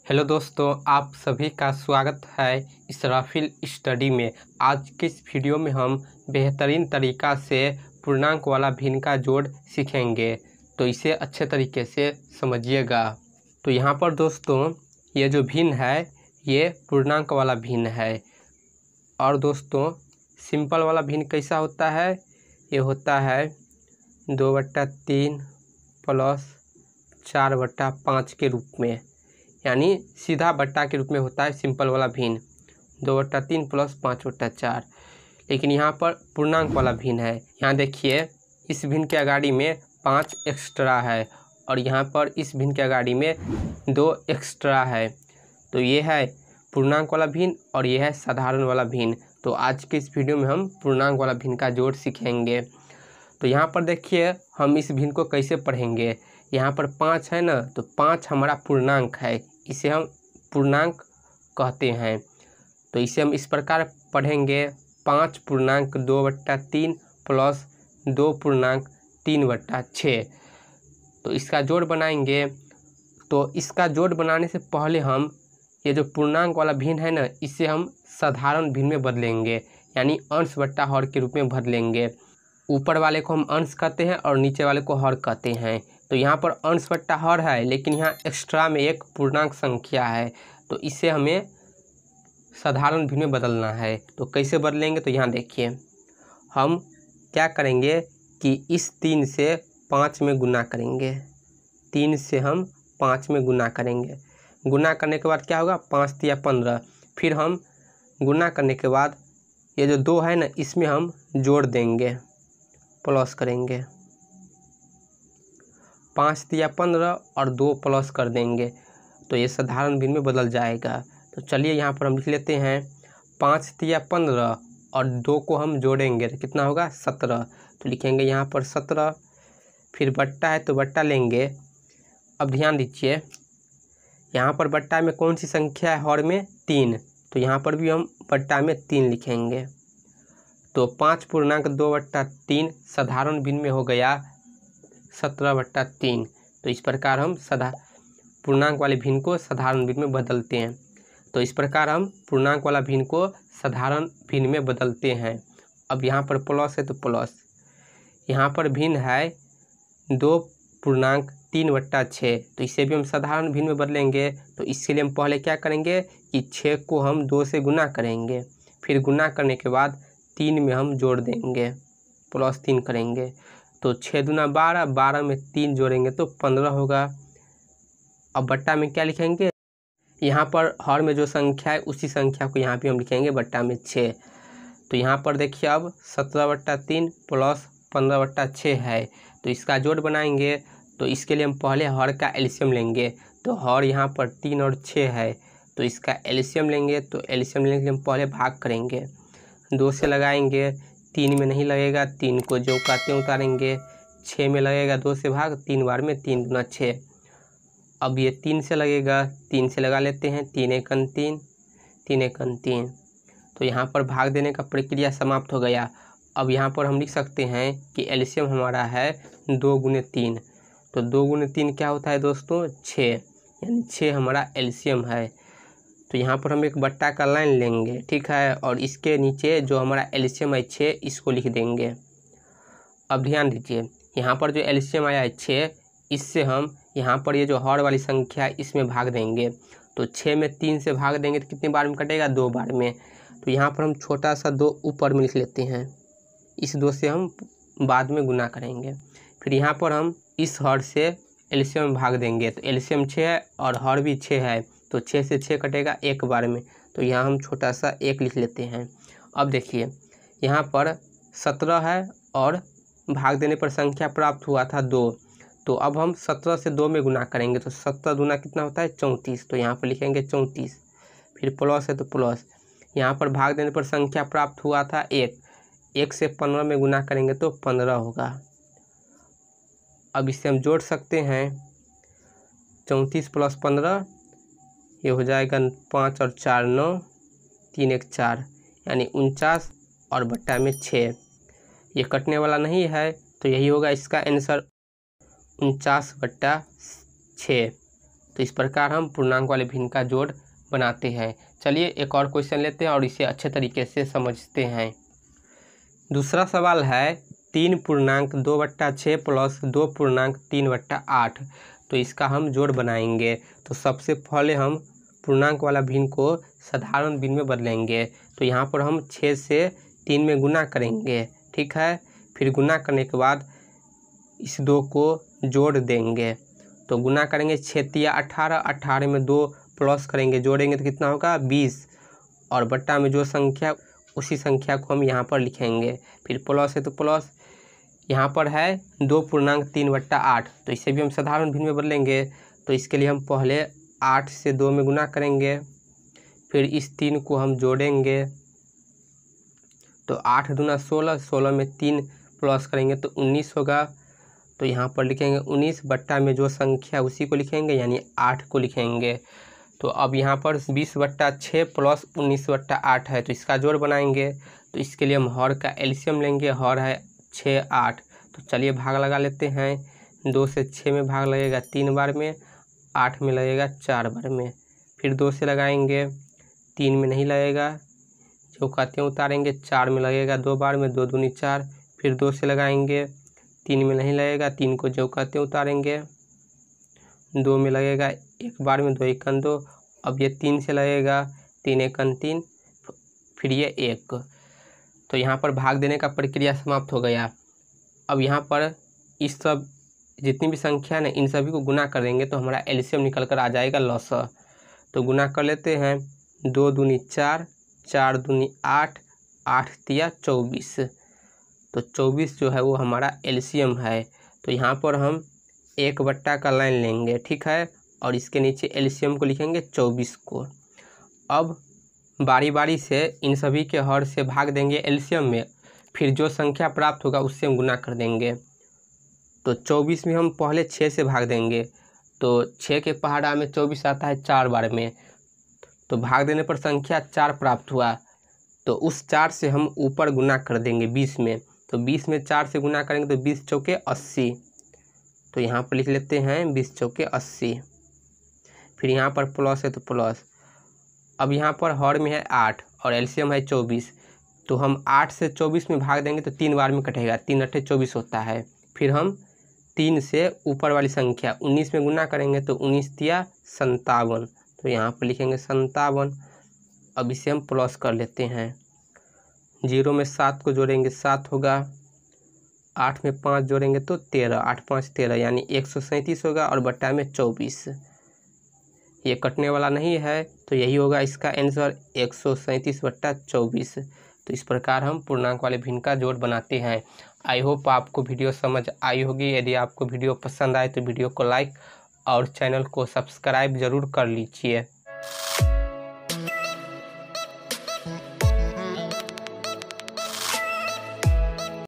Hello दोस्तों, आप सभी का स्वागत है इसराफिल स्टडी में। आज के इस वीडियो में हम बेहतरीन तरीक़ा से पूर्णांक वाला भिन्न का जोड़ सीखेंगे, तो इसे अच्छे तरीके से समझिएगा। तो यहाँ पर दोस्तों ये जो भिन्न है ये पूर्णांक वाला भिन्न है। और दोस्तों सिंपल वाला भिन्न कैसा होता है? ये होता है 2/3 प्लस 4/5 के रूप में, यानी सीधा बट्टा के रूप में होता है सिंपल वाला भिन्न 2/3 प्लस 5/4। लेकिन यहाँ पर पूर्णांक वाला भिन्न है। यहाँ देखिए इस भिन्न के अगाड़ी में 5 एक्स्ट्रा है और यहाँ पर इस भिन्न के अगाड़ी में 2 एक्स्ट्रा है। तो ये है पूर्णांक वाला भिन्न और ये है साधारण वाला भिन्न। तो आज के इस वीडियो में हम पूर्णांक वाला भिन्न का जोड़ सीखेंगे। तो यहाँ पर देखिए हम इस भिन्न को कैसे पढ़ेंगे। यहाँ पर 5 है ना, तो 5 हमारा पूर्णांक है, इसे हम पूर्णांक कहते हैं। तो इसे हम इस प्रकार पढ़ेंगे 5 पूर्णांक 2/3 प्लस 2 पूर्णांक 3/6। तो इसका जोड़ बनाएंगे। तो इसका जोड़ बनाने से पहले हम ये जो पूर्णांक वाला भिन्न है ना, इसे हम साधारण भिन्न में बदलेंगे, यानी अंश बट्टा हर के रूप में बदलेंगे। ऊपर वाले को हम अंश कहते हैं और नीचे वाले को हर कहते हैं। तो यहाँ पर अंश बट्टा हर है, लेकिन यहाँ एक्स्ट्रा में एक पूर्णांक संख्या है, तो इसे हमें साधारण भिन्न में बदलना है। तो कैसे बदलेंगे? तो यहाँ देखिए हम क्या करेंगे कि इस 3 से 5 में गुना करेंगे। 3 से हम 5 में गुना करेंगे। गुना करने के बाद क्या होगा? 5 तिया 15। फिर हम गुना करने के बाद ये जो 2 है ना, इसमें हम जोड़ देंगे, प्लस करेंगे। 5 तिया 15 और 2 प्लस कर देंगे, तो ये साधारण भिन्न में बदल जाएगा। तो चलिए यहाँ पर हम लिख लेते हैं 5 तिया 15 और 2 को हम जोड़ेंगे तो कितना होगा? 17। तो लिखेंगे यहाँ पर 17। फिर बट्टा है तो बट्टा लेंगे। अब ध्यान दीजिए यहाँ पर बट्टा में कौन सी संख्या है? हर में 3। तो यहाँ पर भी हम बट्टा में 3 लिखेंगे। तो 5 पूर्णांक 2/3 साधारण भिन्न में हो गया 17/3। तो इस प्रकार हम पूर्णांक वाले भिन्न को साधारण भिन्न में बदलते हैं। तो इस प्रकार हम पूर्णांक वाला भिन्न को साधारण भिन्न में बदलते हैं। अब यहाँ पर प्लस है तो प्लस। यहाँ पर भिन्न है 2 पूर्णांक 3/6, तो इसे भी हम साधारण भिन्न में बदलेंगे। तो इसके लिए हम पहले क्या करेंगे कि 6 को हम 2 से गुना करेंगे। फिर गुना करने के बाद 3 में हम जोड़ देंगे, प्लस 3 करेंगे। तो 6 दूना 12, 12 में 3 जोड़ेंगे तो 15 होगा। अब बट्टा में क्या लिखेंगे? यहाँ पर हर में जो संख्या है उसी संख्या को यहाँ भी हम लिखेंगे बट्टा में 6। तो यहाँ पर देखिए अब 17/3 प्लस 15/6 है। तो इसका जोड़ बनाएंगे। तो इसके लिए हम पहले हर का एलसीएम लेंगे। तो हर यहाँ पर 3 और 6 है, तो इसका एलसीएम लेंगे। तो एलसीएम लेने के लिए हम पहले भाग करेंगे, 2 से लगाएंगे, 3 में नहीं लगेगा, 3 को जो काते उतारेंगे। 6 में लगेगा 2 से भाग, 3 बार में 3 दूना 6। अब ये 3 से लगेगा, 3 से लगा लेते हैं, 3 एकन 3, 3 एकन 3। तो यहाँ पर भाग देने का प्रक्रिया समाप्त हो गया। अब यहाँ पर हम लिख सकते हैं कि एलसीएम हमारा है 2 गुने 3। तो 2 गुने 3 क्या होता है दोस्तों? 6, यानी 6 हमारा एलसीएम है। तो यहाँ पर हम एक बट्टा का लाइन लेंगे, ठीक है, और इसके नीचे जो हमारा एलसीएम है 6, इसको लिख देंगे। अब ध्यान दीजिए यहाँ पर जो एलसीएम आया है 6, इससे हम यहाँ पर ये जो हर वाली संख्या है इसमें भाग देंगे। तो 6 में 3 से भाग देंगे तो कितने बार में कटेगा? 2 बार में। तो यहाँ पर हम छोटा सा 2 ऊपर में लिख लेते हैं, इस 2 से हम बाद में गुना करेंगे। फिर यहाँ पर हम इस हर से एलसीएम भाग देंगे। तो एलसीएम 6 है और हर भी 6 है, तो 6 से 6 कटेगा एक बार में। तो यहाँ हम छोटा सा 1 लिख लेते हैं। अब देखिए यहाँ पर 17 है और भाग देने पर संख्या प्राप्त हुआ था 2। तो अब हम 17 से 2 में गुना करेंगे। तो 17 दूना कितना होता है? 34। तो यहाँ पर लिखेंगे 34। फिर प्लस है तो प्लस। यहाँ पर भाग देने पर संख्या प्राप्त हुआ था 1। 1 से 15 में गुना करेंगे तो 15 होगा। अब इसे हम जोड़ सकते हैं, 34 प्लस 15 ये हो जाएगा 5 और 4 9, 3 1 4, यानी 49 और बट्टा में 6। ये कटने वाला नहीं है, तो यही होगा इसका आंसर 49/6। तो इस प्रकार हम पूर्णांक वाले भिन्न का जोड़ बनाते हैं। चलिए एक और क्वेश्चन लेते हैं और इसे अच्छे तरीके से समझते हैं। दूसरा सवाल है 3.2/6 प्लस 2.3/8। तो इसका हम जोड़ बनाएंगे। तो सबसे पहले हम पूर्णांक वाला भिन्न को साधारण भिन्न में बदलेंगे। तो यहाँ पर हम 6 से 3 में गुना करेंगे, ठीक है। फिर गुना करने के बाद इस 2 को जोड़ देंगे। तो गुना करेंगे 6 तिया 18, 18 में 2 प्लस करेंगे, जोड़ेंगे तो कितना होगा 20, और बट्टा में जो संख्या उसी संख्या को हम यहाँ पर लिखेंगे। फिर प्लस है तो प्लस, यहाँ पर है 2.3/8। तो इसे भी हम साधारण भिन्न में बदलेंगे। तो इसके लिए हम पहले 8 से 2 में गुना करेंगे, फिर इस 3 को हम जोड़ेंगे। तो 8 दूना 16, 16 में 3 प्लस करेंगे तो 19 होगा। तो यहाँ पर लिखेंगे 19, बट्टा में जो संख्या उसी को लिखेंगे, यानी 8 को लिखेंगे। तो अब यहाँ पर 20/6 प्लस 19/8 है, तो इसका जोड़ बनाएंगे। तो इसके लिए हम हर का एलसीएम लेंगे। हर है 6, 8। तो चलिए भाग लगा लेते हैं। 2 से 6 में भाग लगेगा 3 बार में, 8 में लगेगा 4 बार में। फिर 2 से लगाएंगे, 3 में नहीं लगेगा, जो कहते हैं उतारेंगे, 4 में लगेगा 2 बार में, 2 दूनी 4। फिर 2 से लगाएंगे, 3 में नहीं लगेगा, 3 को जो कहते हैं उतारेंगे, 2 में लगेगा 1 बार में, 2 एकन 2। अब ये 3 से लगेगा, 3 एकन 3, फिर ये 1। तो यहाँ पर भाग देने का प्रक्रिया समाप्त हो गया। अब यहाँ पर इस सब जितनी भी संख्या है इन सभी को गुना कर देंगे तो हमारा एलसीएम निकल कर आ जाएगा लॉसा। तो गुना कर लेते हैं। 2 दूनी 4, 4 दूनी 8, 8 तिया 24। तो 24 जो है वो हमारा एलसीएम है। तो यहाँ पर हम 1 बट्टा का लाइन लेंगे, ठीक है, और इसके नीचे एलसीएम को लिखेंगे 24 को। अब बारी बारी से इन सभी के हर से भाग देंगे एलसीएम में, फिर जो संख्या प्राप्त होगा उससे हम गुना कर देंगे। तो 24 में हम पहले 6 से भाग देंगे। तो 6 के पहाड़ा में 24 आता है 4 बार में, तो भाग देने पर संख्या 4 प्राप्त हुआ। तो उस 4 से हम ऊपर गुना कर देंगे 20 में। तो 20 में 4 से गुना करेंगे तो 20 चौके 80। तो यहाँ पर लिख लेते हैं 20 चौके 80। फिर यहाँ पर प्लस है तो प्लस। अब यहाँ पर हर में है 8 और एलसीएम है 24। तो हम 8 से 24 में भाग देंगे तो 3 बार में कटेगा, 3 8 24 होता है। फिर हम 3 से ऊपर वाली संख्या 19 में गुना करेंगे तो 19 तिया 57। तो यहाँ पर लिखेंगे 57। अब इसे हम प्लस कर लेते हैं। 0 में 7 को जोड़ेंगे 7 होगा, 8 में 5 जोड़ेंगे तो 13, 8 5 13, यानी 137 होगा, और बट्टा में 24। ये कटने वाला नहीं है तो यही होगा इसका आंसर 137/24। तो इस प्रकार हम पूर्णांक वाले भिन्न का जोड़ बनाते हैं। आई होप आपको वीडियो समझ आई होगी। यदि आपको वीडियो पसंद आए तो वीडियो को लाइक और चैनल को सब्सक्राइब ज़रूर कर लीजिए।